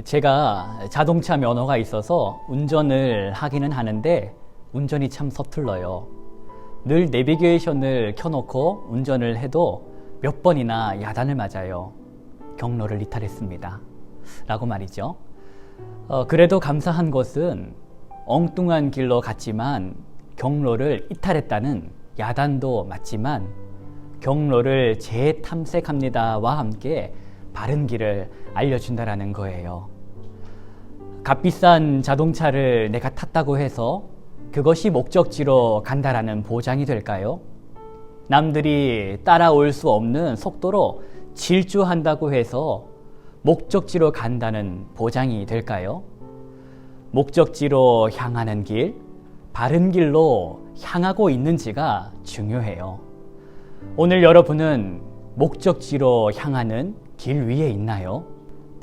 제가 자동차 면허가 있어서 운전을 하기는 하는데 운전이 참 서툴러요. 늘 내비게이션을 켜놓고 운전을 해도 몇 번이나 야단을 맞아요. 경로를 이탈했습니다. 라고 말이죠. 그래도 감사한 것은 엉뚱한 길로 갔지만 경로를 이탈했다는 야단도 맞지만 경로를 재탐색합니다와 함께 바른 길을 알려준다라는 거예요. 값비싼 자동차를 내가 탔다고 해서 그것이 목적지로 간다라는 보장이 될까요? 남들이 따라올 수 없는 속도로 질주한다고 해서 목적지로 간다는 보장이 될까요? 목적지로 향하는 길, 바른 길로 향하고 있는지가 중요해요. 오늘 여러분은 목적지로 향하는 길 위에 있나요?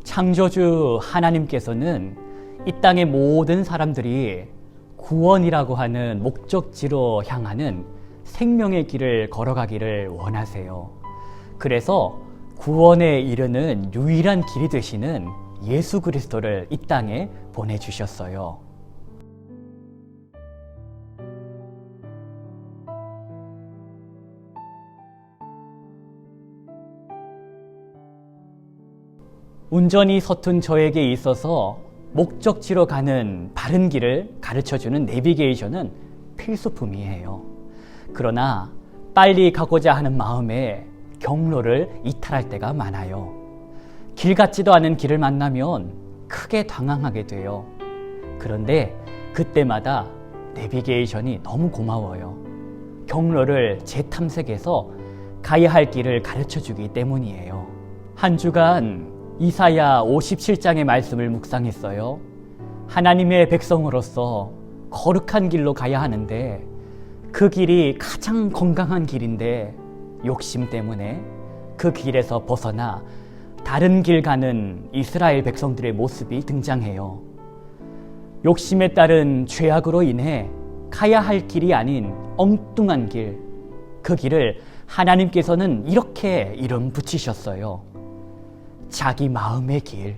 창조주 하나님께서는 이 땅의 모든 사람들이 구원이라고 하는 목적지로 향하는 생명의 길을 걸어가기를 원하세요. 그래서 구원에 이르는 유일한 길이 되시는 예수 그리스도를 이 땅에 보내주셨어요. 운전이 서툰 저에게 있어서 목적지로 가는 바른 길을 가르쳐주는 내비게이션은 필수품이에요. 그러나 빨리 가고자 하는 마음에 경로를 이탈할 때가 많아요. 길 같지도 않은 길을 만나면 크게 당황하게 돼요. 그런데 그때마다 내비게이션이 너무 고마워요. 경로를 재탐색해서 가야 할 길을 가르쳐주기 때문이에요. 한 주간 이사야 57장의 말씀을 묵상했어요. 하나님의 백성으로서 거룩한 길로 가야 하는데 그 길이 가장 건강한 길인데 욕심 때문에 그 길에서 벗어나 다른 길 가는 이스라엘 백성들의 모습이 등장해요. 욕심에 따른 죄악으로 인해 가야 할 길이 아닌 엉뚱한 길, 그 길을 하나님께서는 이렇게 이름 붙이셨어요. 자기 마음의 길.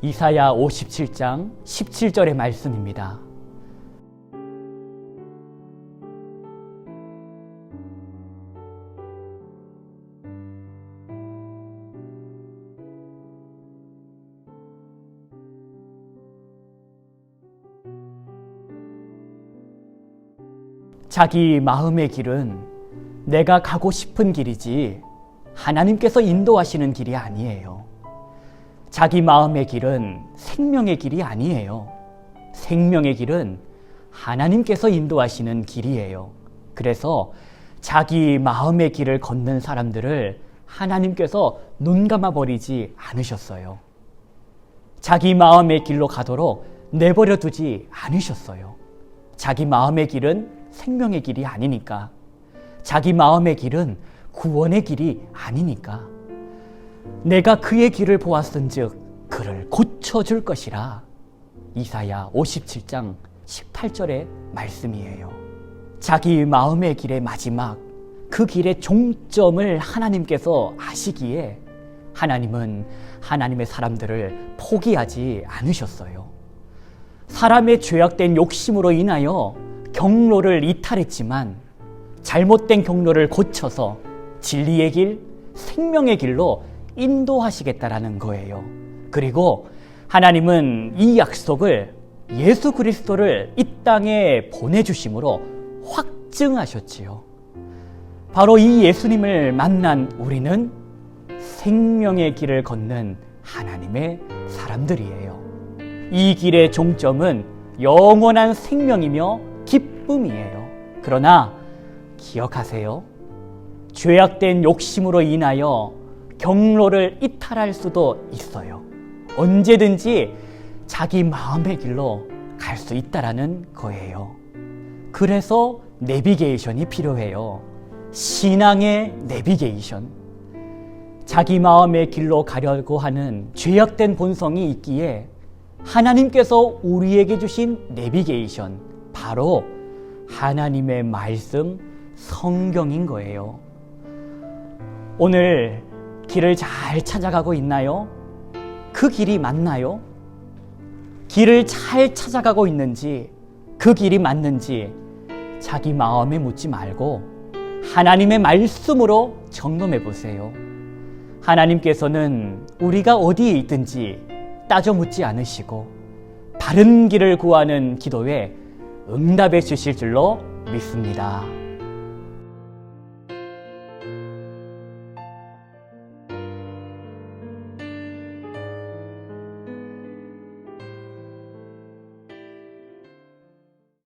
이사야 57장 17절의 말씀입니다. 자기 마음의 길은 내가 가고 싶은 길이지 하나님께서 인도하시는 길이 아니에요. 자기 마음의 길은 생명의 길이 아니에요. 생명의 길은 하나님께서 인도하시는 길이에요. 그래서 자기 마음의 길을 걷는 사람들을 하나님께서 눈 감아 버리지 않으셨어요. 자기 마음의 길로 가도록 내버려 두지 않으셨어요. 자기 마음의 길은 생명의 길이 아니니까. 자기 마음의 길은 구원의 길이 아니니까. 내가 그의 길을 보았은즉 그를 고쳐줄 것이라. 이사야 57장 18절의 말씀이에요. 자기 마음의 길의 마지막, 그 길의 종점을 하나님께서 아시기에 하나님은 하나님의 사람들을 포기하지 않으셨어요. 사람의 죄악된 욕심으로 인하여 경로를 이탈했지만 잘못된 경로를 고쳐서 진리의 길, 생명의 길로 인도하시겠다라는 거예요. 그리고 하나님은 이 약속을 예수 그리스도를 이 땅에 보내주심으로 확증하셨지요. 바로 이 예수님을 만난 우리는 생명의 길을 걷는 하나님의 사람들이에요. 이 길의 종점은 영원한 생명이며 기쁨이에요. 그러나 기억하세요. 죄악된 욕심으로 인하여 경로를 이탈할 수도 있어요. 언제든지 자기 마음의 길로 갈 수 있다라는 거예요. 그래서 내비게이션이 필요해요. 신앙의 내비게이션. 자기 마음의 길로 가려고 하는 죄악된 본성이 있기에 하나님께서 우리에게 주신 내비게이션, 바로 하나님의 말씀, 성경인 거예요. 오늘 길을 잘 찾아가고 있나요? 그 길이 맞나요? 길을 잘 찾아가고 있는지, 그 길이 맞는지 자기 마음에 묻지 말고 하나님의 말씀으로 점검해 보세요. 하나님께서는 우리가 어디에 있든지 따져 묻지 않으시고 바른 길을 구하는 기도에 응답해 주실 줄로 믿습니다.